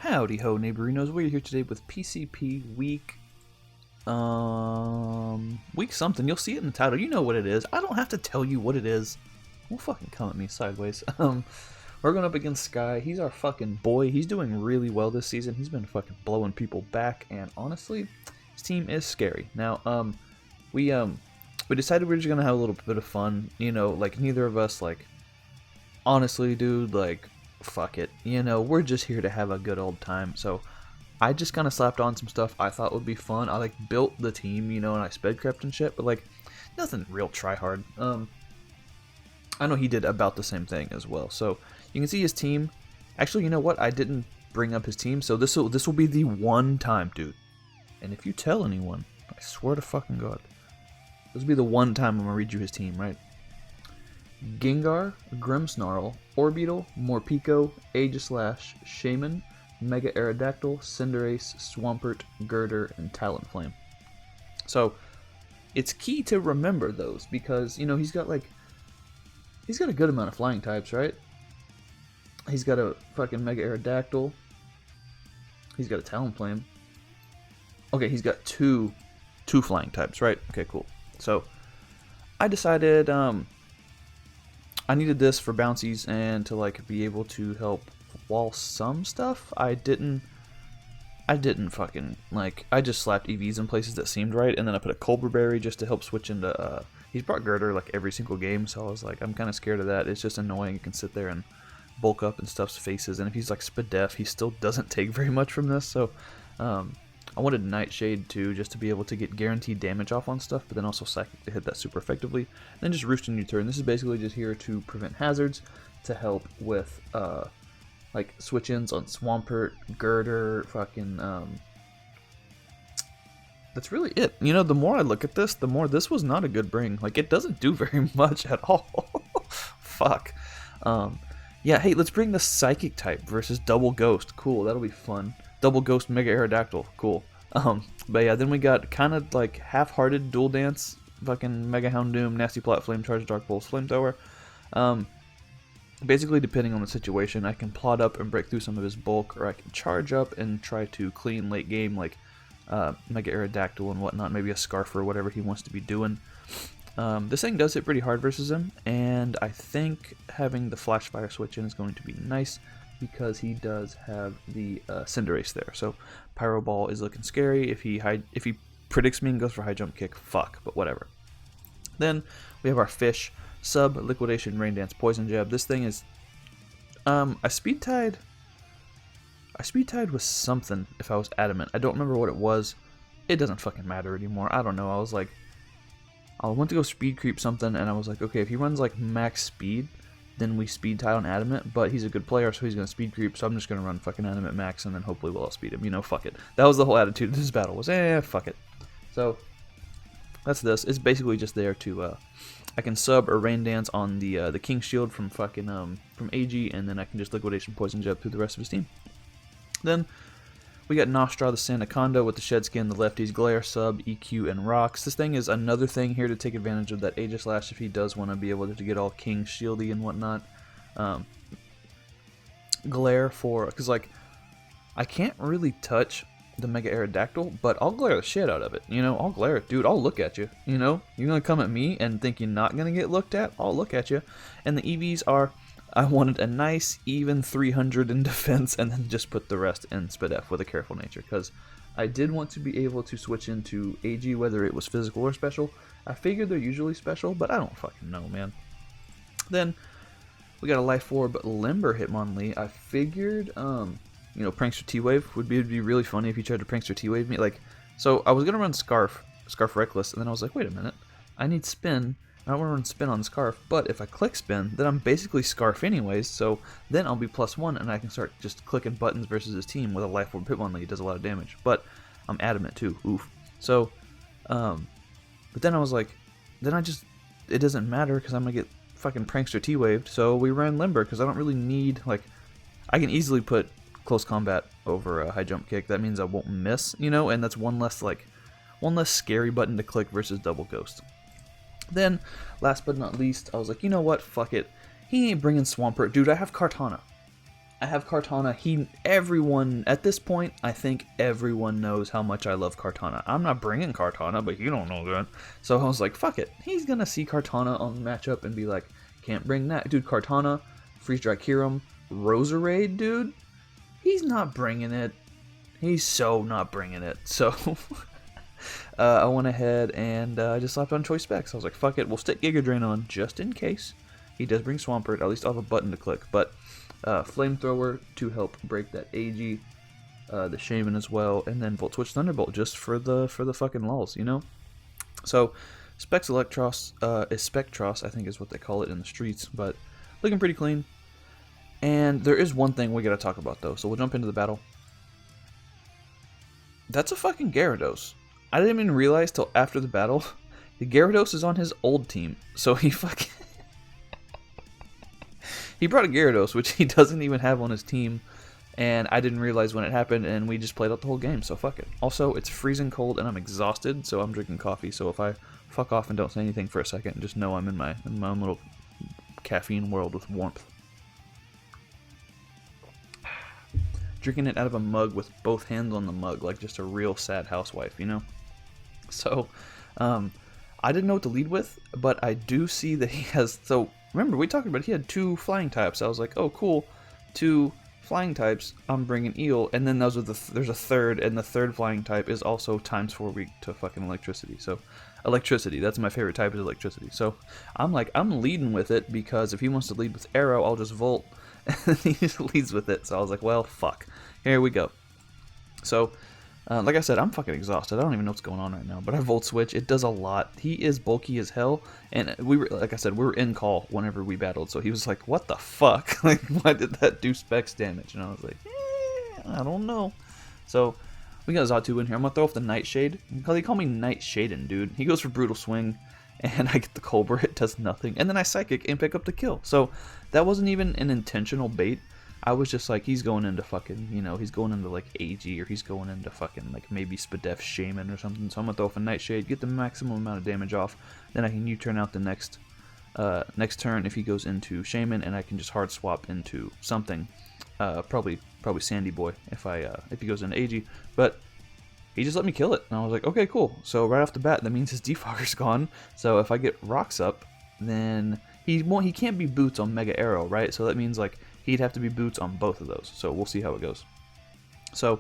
Howdy ho, neighborinos. We're here today with PCP week something. You'll see it in the title. You know what it is. I don't have to tell you what it is. Don't fucking come at me sideways. We're going up against Sky. He's our fucking boy. He's doing really well this season. He's been fucking blowing people back, and honestly, his team is scary. Now, we decided we were just gonna have a little bit of fun. You know, like neither of us honestly, dude, fuck it. You know, we're just here to have a good old time. So I just kind of slapped on some stuff I thought would be fun. I built the team, you know, and I sped crept and shit, but nothing real try hard. I know he did about the same thing as well. So you can see his team. Actually, you know what? I didn't bring up his team, so this will be the one time, dude. And if you tell anyone, I swear to fucking God, this will be the one time I'm gonna read you his team, right? Gengar, Grimmsnarl, Orbeetle, Morpeko, Aegislash, Shaman, Mega Aerodactyl, Cinderace, Swampert, Girder, and Talonflame. So it's key to remember those because, you know, he's got a good amount of flying types, right? He's got a fucking Mega Aerodactyl. He's got a Talonflame. Okay, he's got two flying types, right? Okay, cool. So I decided I needed this for bouncies and to be able to help wall some stuff. I didn't fucking I just slapped EVs in places that seemed right, and then I put a Colbur Berry just to help switch into he's brought Girder every single game, so I was I'm kind of scared of that. It's just annoying. You can sit there and bulk up and stuff's faces, and if he's Spadef, he still doesn't take very much from this, so I wanted Nightshade too, just to be able to get guaranteed damage off on stuff, but then also Psychic to hit that super effectively. And then just Roost in your turn. This is basically just here to prevent hazards, to help with switch-ins on Swampert, Girder, fucking that's really it. You know, the more I look at this, the more this was not a good bring. It doesn't do very much at all. Fuck. Yeah, hey, let's bring the Psychic type versus Double Ghost. Cool, that'll be fun. Double Ghost Mega Aerodactyl, cool. But yeah, then we got kind of half-hearted Dual Dance, fucking Mega Houndoom, Nasty Plot, Flame Charge, Dark Pulse, Flamethrower. Basically, depending on the situation, I can plot up and break through some of his bulk, or I can charge up and try to clean late game, Mega Aerodactyl and whatnot, maybe a Scarf or whatever he wants to be doing. This thing does hit pretty hard versus him, and I think having the Flash Fire switch in is going to be nice, because he does have the Cinderace there. So Pyro Ball is looking scary. If he predicts me and goes for High Jump Kick, fuck, but whatever. Then we have our Fish, Sub, Liquidation, Rain Dance, Poison Jab. This thing is I speed tied with something if I was adamant. I don't remember what it was. It doesn't fucking matter anymore. I don't know. I was I went to go speed creep something, and I was okay, if he runs max speed, then we speed tie on Adamant, but he's a good player, so he's going to speed creep, so I'm just going to run fucking Adamant max, and then hopefully we'll outspeed him. You know, fuck it. That was the whole attitude of this battle, was, fuck it. So, that's this. It's basically just there to, I can sub or Rain Dance on the King Shield from fucking, from AG, and then I can just Liquidation Poison Jab through the rest of his team. Then, we got Nostra, the Sandaconda with the Shed Skin, the Lefties, Glare, Sub, EQ, and Rocks. This thing is another thing here to take advantage of that Aegislash if he does want to be able to get all King Shieldy and whatnot. Glare because I can't really touch the Mega Aerodactyl, but I'll glare the shit out of it. You know, I'll glare it. Dude, I'll look at you. You know, you're going to come at me and think you're not going to get looked at? I'll look at you. And the EVs are, I wanted a nice, even 300 in defense, and then just put the rest in Spadef with a careful nature, because I did want to be able to switch into AG, whether it was physical or special. I figured they're usually special, but I don't fucking know, man. Then, we got a Life Orb Limber Hitmonlee. I figured, you know, Prankster T-Wave would be really funny if he tried to Prankster T-Wave me. So I was going to run Scarf Reckless, and then I was wait a minute, I need Spin. I don't want to run Spin on Scarf, but if I click Spin, then I'm basically Scarf anyways, so then I'll be +1, and I can start just clicking buttons versus his team with a Life Orb Hitmonlee. It does a lot of damage, but I'm Adamant too, oof. So, but then I was it doesn't matter, because I'm going to get fucking Prankster T-Waved, so we ran Limber, because I don't really need, I can easily put Close Combat over a High Jump Kick. That means I won't miss, you know, and that's one less scary button to click versus Double Ghost. Then, last but not least, I was you know what, fuck it. He ain't bringing Swampert. Dude, I have Kartana. I have Kartana. Everyone, at this point, I think everyone knows how much I love Kartana. I'm not bringing Kartana, but you don't know that. So I was like, fuck it. He's going to see Kartana on the matchup and be like, can't bring that. Dude, Kartana, Freeze Dry Kyurem, Roserade, dude. He's not bringing it. He's so not bringing it. So I went ahead and I just slapped on Choice Specs. I was like, fuck it. We'll stick Giga Drain on just in case. He does bring Swampert. At least I'll have a button to click. But Flamethrower to help break that AG, the Shaman as well, and then Volt Switch Thunderbolt just for the fucking lulz, you know. So Specs Electros is Spectros, I think is what they call it in the streets, but looking pretty clean. And there is one thing we gotta talk about though, so we'll jump into the battle. That's a fucking Gyarados. I didn't even realize till after the battle, the Gyarados is on his old team, so he fucking. He brought a Gyarados, which he doesn't even have on his team, and I didn't realize when it happened, and we just played out the whole game, so fuck it. Also, it's freezing cold, and I'm exhausted, so I'm drinking coffee, so if I fuck off and don't say anything for a second, just know I'm in my own little caffeine world with warmth. Drinking it out of a mug with both hands on the mug, like just a real sad housewife, you know? So, I didn't know what to lead with, but I do see that he has, so remember, we talked about he had 2 flying types. I was like, oh, cool, 2 flying types. I'm bringing Eel, and then there's a third, and the third flying type is also ×4 weak to fucking electricity. So, electricity, that's my favorite type is electricity. So, I'm like, I'm leading with it because if he wants to lead with Arrow, I'll just Volt, and he just leads with it. So I was like, well, fuck, here we go. So, like I said, I'm fucking exhausted. I don't even know what's going on right now. But I Volt Switch. It does a lot. He is bulky as hell. And we were, like I said, we were in call whenever we battled. So he was like, what the fuck? Like, why did that do Specs damage? And I was like, I don't know. So we got Xatu in here. I'm going to throw off the Nightshade. They call me Night Shaden, dude. He goes for Brutal Swing. And I get the Cobra. It does nothing. And then I Psychic and pick up the kill. So that wasn't even an intentional bait. I was just like, he's going into fucking, you know, he's going into like AG, or he's going into fucking like maybe Spadef Shaman or something. So I'm gonna throw off a Nightshade, get the maximum amount of damage off. Then I can U-turn out the next turn if he goes into Shaman, and I can just hard swap into something. Probably Sandy Boy if he goes into AG. But he just let me kill it, and I was like, okay, cool. So right off the bat, that means his Defogger's gone. So if I get Rocks up, then he can't be Boots on Mega Arrow, right? So that means like he'd have to be Boots on both of those. So we'll see how it goes. So,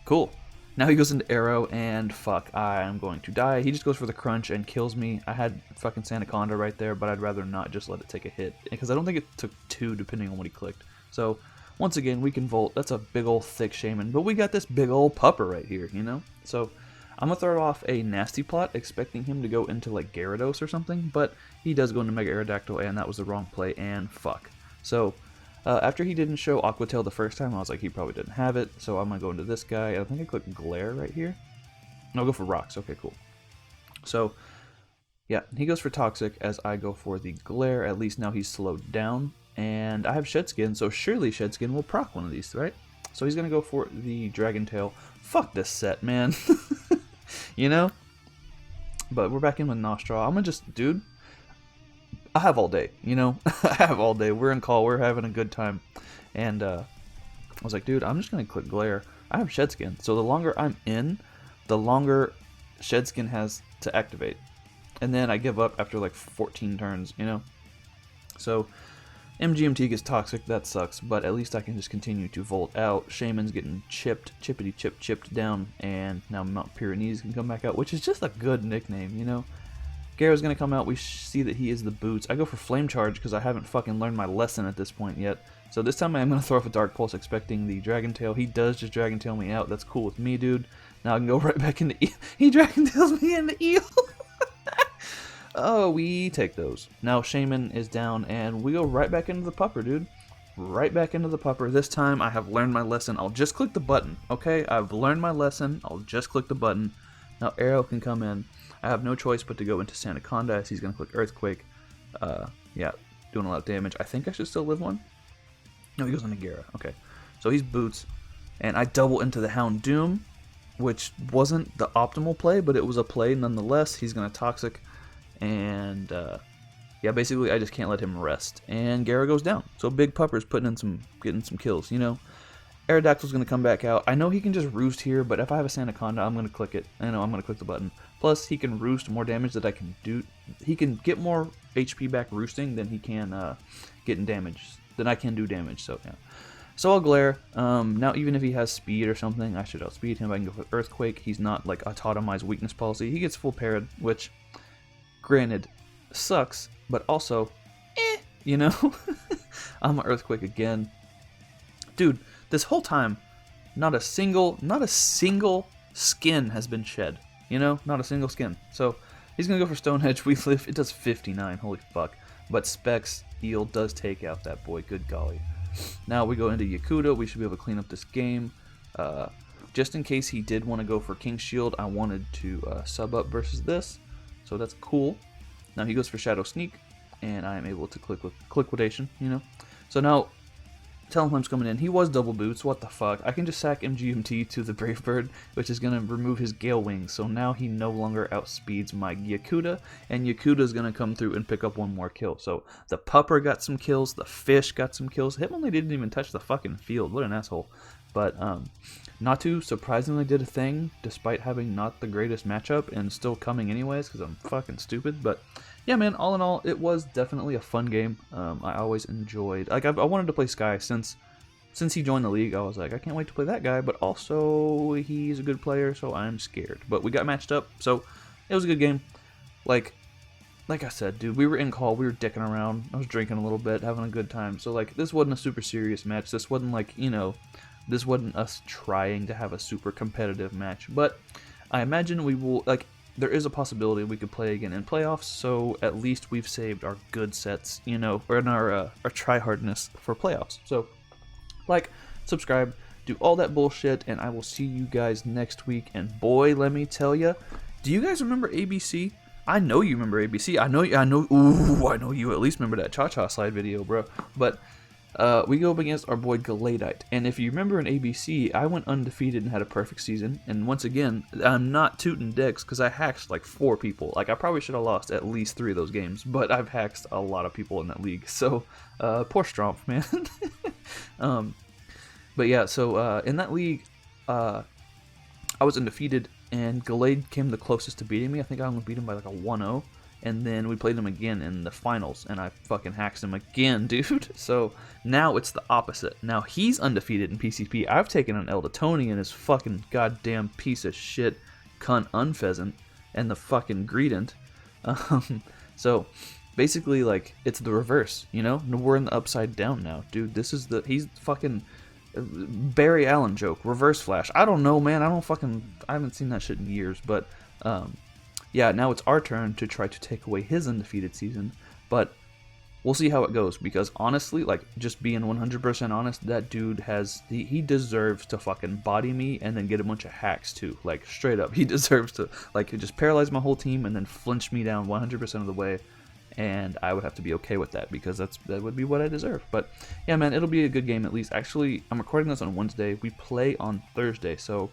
cool. Now he goes into Arrow, and fuck, I am going to die. He just goes for the Crunch and kills me. I had fucking Sandaconda right there, but I'd rather not just let it take a hit, because I don't think it took 2 depending on what he clicked. So, once again, we can Volt. That's a big old thick Shaman, but we got this big old pupper right here, you know? So, I'm going to throw off a Nasty Plot, expecting him to go into like Gyarados or something, but he does go into Mega Aerodactyl, and that was the wrong play, and fuck. So, after he didn't show Aqua Tail the first time, I was like, he probably didn't have it, so I'm going to go into this guy. I think I clicked Glare right here. No, I'll go for Rocks. Okay, cool. So, yeah, he goes for Toxic as I go for the Glare. At least now he's slowed down, and I have Shed Skin, so surely Shed Skin will proc one of these, right? So he's going to go for the Dragon Tail. Fuck this set, man. You know? But we're back in with Nostra. I'm going to just, dude, I have all day, you know? I have all day. We're in call. We're having a good time. And I was like, dude, I'm just going to click Glare. I have Shed Skin. So the longer I'm in, the longer Shed Skin has to activate. And then I give up after like 14 turns, you know? So MGMT gets Toxic. That sucks. But at least I can just continue to Volt out. Shaman's getting chipped down. And now Mount Pyrenees can come back out, which is just a good nickname, you know? Gyara's going to come out. We see that he is the Boots. I go for Flame Charge because I haven't fucking learned my lesson at this point yet. So this time I am going to throw off a Dark Pulse expecting the Dragon Tail. He does just Dragon Tail me out. That's cool with me, dude. Now I can go right back into Eel. He Dragon Tails me into Eel. Oh, we take those. Now Shaman is down and we go right back into the Pupper, dude. Right back into the Pupper. This time I have learned my lesson. I'll just click the button, okay? I've learned my lesson. I'll just click the button. Now Arrow can come in. I have no choice but to go into Sandaconda as he's going to click Earthquake. Yeah, doing a lot of damage. I think I should still live one. No, he goes into Gyara. Okay, so he's Boots. And I double into the Houndoom, which wasn't the optimal play, but it was a play nonetheless. He's going to Toxic. And yeah, basically I just can't let him rest. And Gara goes down. So Big Pupper's getting some kills, you know. Aerodactyl's going to come back out. I know he can just roost here, but if I have a Sandaconda, I'm going to click it. I know I'm going to click the button. Plus, he can roost more damage that I can do. He can get more HP back roosting than he can getting damage. Than I can do damage, so yeah. So I'll glare. Now, even if he has speed or something, I should outspeed him. I can go for Earthquake. He's not like autotomized weakness policy. He gets full parried, which, granted, sucks, but also, you know? I'm an Earthquake again. Dude, this whole time, not a single skin has been shed. You know, not a single skin. So he's gonna go for Stonehenge. We live. It does 59. Holy fuck! But Specs heal does take out that boy. Good golly. Now we go into Yakuta. We should be able to clean up this game. Just in case he did want to go for King's Shield, I wanted to sub up versus this. So that's cool. Now he goes for Shadow Sneak, and I am able to click Liquidation. You know. So now. Talonflame's coming in. He was double boots. What the fuck? I can just sack MGMT to the Brave Bird, which is going to remove his Gale Wings. So now he no longer outspeeds my Yakuta, and Yakuta's going to come through and pick up one more kill. So the Pupper got some kills. The Fish got some kills. Hitmonlee didn't even touch the fucking field. What an asshole. But Natu surprisingly did a thing, despite having not the greatest matchup, and still coming anyways, because I'm fucking stupid. But yeah, man, all in all, it was definitely a fun game. I always enjoyed, like, I wanted to play Sky since he joined the league. I was like, I can't wait to play that guy, but also he's a good player, so I'm scared. But we got matched up, so it was a good game. Like I said, dude, we were in call, we were dicking around. I was drinking a little bit, having a good time. So like, this wasn't a super serious match. This wasn't like, you know, this wasn't us trying to have a super competitive match. But I imagine we will, like, there is a possibility we could play again in playoffs, so at least we've saved our good sets, you know, or in our try-hardness for playoffs. So, like, subscribe, do all that bullshit, and I will see you guys next week. And boy, let me tell you, do you guys remember ABC? I know you remember ABC. I know you at least remember that Cha-Cha slide video, bro. But we go up against our boy Galadite, and if you remember in ABC, I went undefeated and had a perfect season. And once again, I'm not tooting dicks because I hacked like 4 people. Like, I probably should have lost at least 3 of those games, but I've hacked a lot of people in that league. So poor Stromp, man. But yeah, so in that league, I was undefeated, and Galade came the closest to beating me. I think I only beat him by like a 1-0. And then we played him again in the finals, and I fucking hacked him again, dude. So now it's the opposite. Now he's undefeated in PCP. I've taken an L to Tony and his fucking goddamn piece of shit cunt Unpheasant and the fucking Greedent. So basically, like, it's the reverse, you know? We're in the upside down now, dude. He's fucking Barry Allen joke, reverse flash. I don't know, man. I haven't seen that shit in years, but yeah, now it's our turn to try to take away his undefeated season, but we'll see how it goes, because honestly, like, just being 100% honest, that dude he deserves to fucking body me and then get a bunch of hacks too, like, straight up. He deserves to, like, just paralyze my whole team and then flinch me down 100% of the way, and I would have to be okay with that, because that would be what I deserve. But yeah, man, it'll be a good game at least. Actually, I'm recording this on Wednesday. We play on Thursday, so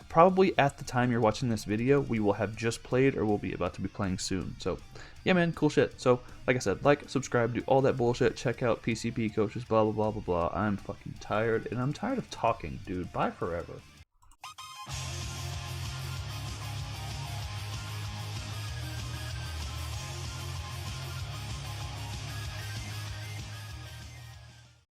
probably at the time you're watching this video, we will have just played, or we'll be about to be playing soon. So yeah, man, cool shit. So like I said, like, subscribe, do all that bullshit, check out PCP coaches, blah blah blah blah blah. I'm fucking tired, and I'm tired of talking, dude. Bye forever.